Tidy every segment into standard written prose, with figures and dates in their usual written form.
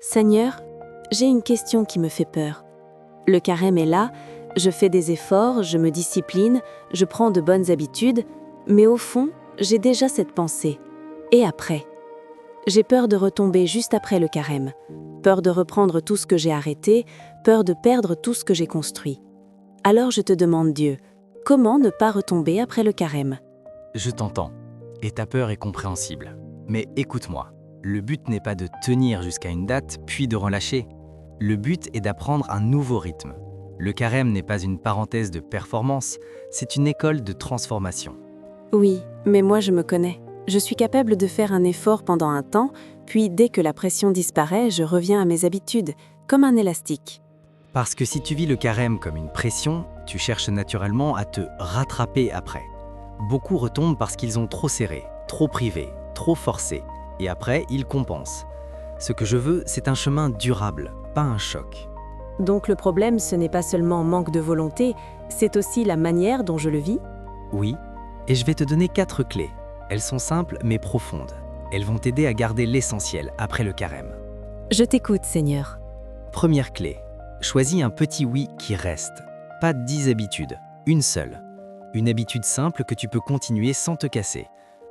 Seigneur, j'ai une question qui me fait peur. Le carême est là, je fais des efforts, je me discipline, je prends de bonnes habitudes, mais au fond, j'ai déjà cette pensée. Et après? J'ai peur de retomber juste après le carême, peur de reprendre tout ce que j'ai arrêté, peur de perdre tout ce que j'ai construit. Alors je te demande, Dieu, comment ne pas retomber après le carême? Je t'entends, et ta peur est compréhensible. Mais écoute-moi, le but n'est pas de tenir jusqu'à une date puis de relâcher. Le but est d'apprendre un nouveau rythme. Le carême n'est pas une parenthèse de performance, c'est une école de transformation. Oui, mais moi je me connais. Je suis capable de faire un effort pendant un temps, puis dès que la pression disparaît, je reviens à mes habitudes, comme un élastique. Parce que si tu vis le carême comme une pression, tu cherches naturellement à te rattraper après. Beaucoup retombent parce qu'ils ont trop serré, trop privé, trop forcé, et après, ils compensent. Ce que je veux, c'est un chemin durable, pas un choc. Donc le problème, ce n'est pas seulement manque de volonté, c'est aussi la manière dont je le vis? Oui, et je vais te donner 4 clés. Elles sont simples mais profondes. Elles vont t'aider à garder l'essentiel après le carême. Je t'écoute, Seigneur. Première clé, choisis un petit oui qui reste. Pas 10 habitudes, une seule. Une habitude simple que tu peux continuer sans te casser.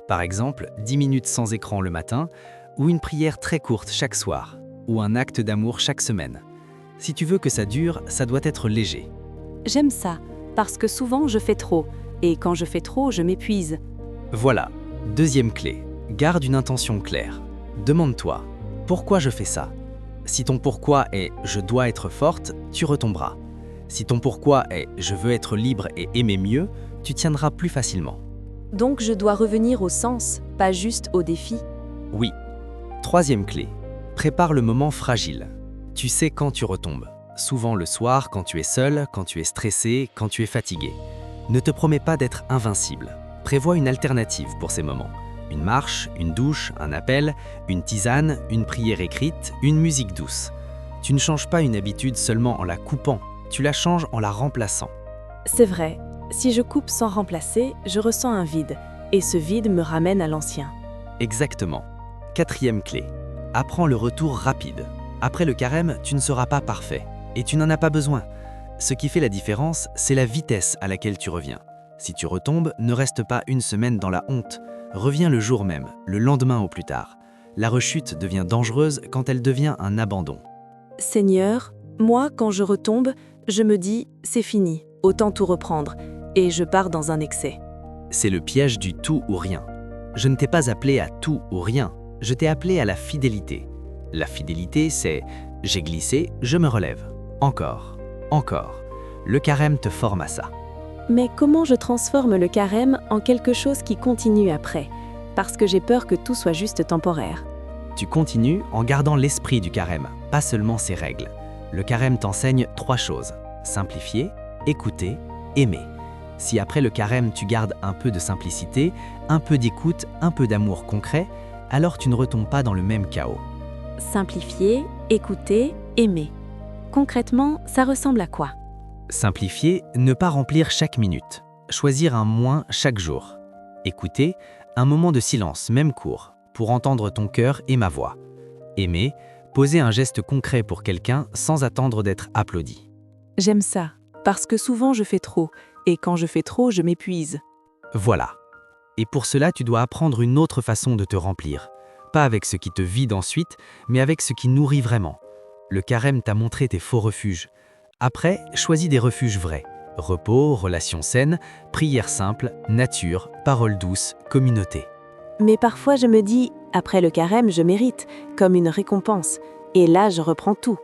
Par exemple, 10 minutes sans écran le matin, ou une prière très courte chaque soir, ou un acte d'amour chaque semaine. Si tu veux que ça dure, ça doit être léger. J'aime ça, parce que souvent je fais trop, et quand je fais trop, je m'épuise. Voilà, deuxième clé, garde une intention claire. Demande-toi, pourquoi je fais ça? Si ton pourquoi est « je dois être forte », tu retomberas. Si ton pourquoi est « je veux être libre et aimer mieux », tu tiendras plus facilement. Donc je dois revenir au sens, pas juste au défi. Oui. Troisième clé, prépare le moment fragile. Tu sais quand tu retombes. Souvent le soir, quand tu es seul, quand tu es stressé, quand tu es fatigué. Ne te promets pas d'être invincible. Prévois une alternative pour ces moments. Une marche, une douche, un appel, une tisane, une prière écrite, une musique douce. Tu ne changes pas une habitude seulement en la coupant, tu la changes en la remplaçant. C'est vrai, si je coupe sans remplacer, je ressens un vide, et ce vide me ramène à l'ancien. Exactement. Quatrième clé, apprends le retour rapide. Après le carême, tu ne seras pas parfait, et tu n'en as pas besoin. Ce qui fait la différence, c'est la vitesse à laquelle tu reviens. Si tu retombes, ne reste pas une semaine dans la honte. Reviens le jour même, le lendemain au plus tard. La rechute devient dangereuse quand elle devient un abandon. Seigneur, moi, quand je retombe, je me dis « c'est fini, autant tout reprendre », et je pars dans un excès. C'est le piège du tout ou rien. Je ne t'ai pas appelé à tout ou rien, je t'ai appelé à la fidélité. La fidélité, c'est « j'ai glissé, je me relève ». Encore, encore. Le carême te forme à ça. Mais comment je transforme le carême en quelque chose qui continue après? Parce que j'ai peur que tout soit juste temporaire. Tu continues en gardant l'esprit du carême, pas seulement ses règles. Le carême t'enseigne 3 choses. Simplifier, écouter, aimer. Si après le carême tu gardes un peu de simplicité, un peu d'écoute, un peu d'amour concret, alors tu ne retombes pas dans le même chaos. Simplifier, écouter, aimer. Concrètement, ça ressemble à quoi? Simplifier, ne pas remplir chaque minute. Choisir un moins chaque jour. Écouter, un moment de silence, même court, pour entendre ton cœur et ma voix. Aimer, poser un geste concret pour quelqu'un sans attendre d'être applaudi. J'aime ça, parce que souvent je fais trop, et quand je fais trop, je m'épuise. Voilà. Et pour cela, tu dois apprendre une autre façon de te remplir. Pas avec ce qui te vide ensuite, mais avec ce qui nourrit vraiment. Le carême t'a montré tes faux refuges. Après, choisis des refuges vrais. Repos, relations saines, prières simples, nature, paroles douces, communauté. Mais parfois je me dis, après le carême, je mérite, comme une récompense. Et là, je reprends tout.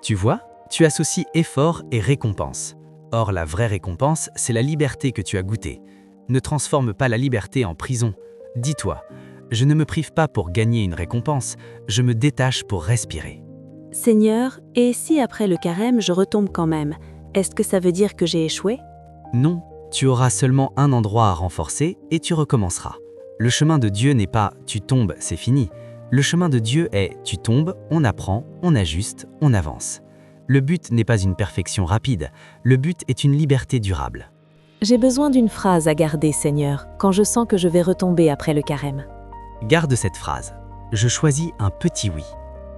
Tu vois, tu associes effort et récompense. Or, la vraie récompense, c'est la liberté que tu as goûtée. Ne transforme pas la liberté en prison. Dis-toi, je ne me prive pas pour gagner une récompense, je me détache pour respirer. Seigneur, et si après le carême, je retombe quand même, est-ce que ça veut dire que j'ai échoué? Non, tu auras seulement un endroit à renforcer et tu recommenceras. Le chemin de Dieu n'est pas « tu tombes, c'est fini ». Le chemin de Dieu est « tu tombes, on apprend, on ajuste, on avance ». Le but n'est pas une perfection rapide, le but est une liberté durable. J'ai besoin d'une phrase à garder, Seigneur, quand je sens que je vais retomber après le carême. Garde cette phrase. Je choisis un petit oui.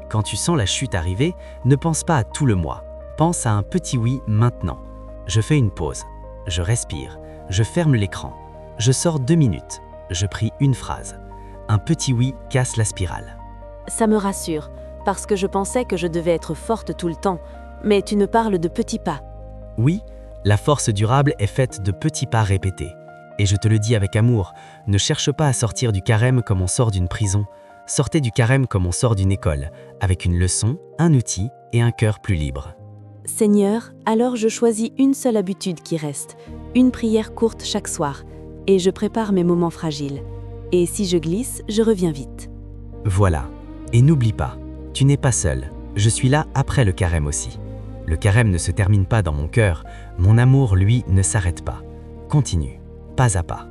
Quand tu sens la chute arriver, ne pense pas à tout le mois. Pense à un petit oui maintenant. Je fais une pause. Je respire. Je ferme l'écran. Je sors 2 minutes. Je prie une phrase. Un petit oui casse la spirale. Ça me rassure, parce que je pensais que je devais être forte tout le temps, mais tu me parles de petits pas. Oui, la force durable est faite de petits pas répétés. Et je te le dis avec amour, ne cherche pas à sortir du carême comme on sort d'une prison. Sortez du carême comme on sort d'une école, avec une leçon, un outil et un cœur plus libre. Seigneur, alors je choisis une seule habitude qui reste, une prière courte chaque soir, et je prépare mes moments fragiles. Et si je glisse, je reviens vite. Voilà. Et n'oublie pas, tu n'es pas seul. Je suis là après le carême aussi. Le carême ne se termine pas dans mon cœur. Mon amour, lui, ne s'arrête pas. Continue, pas à pas.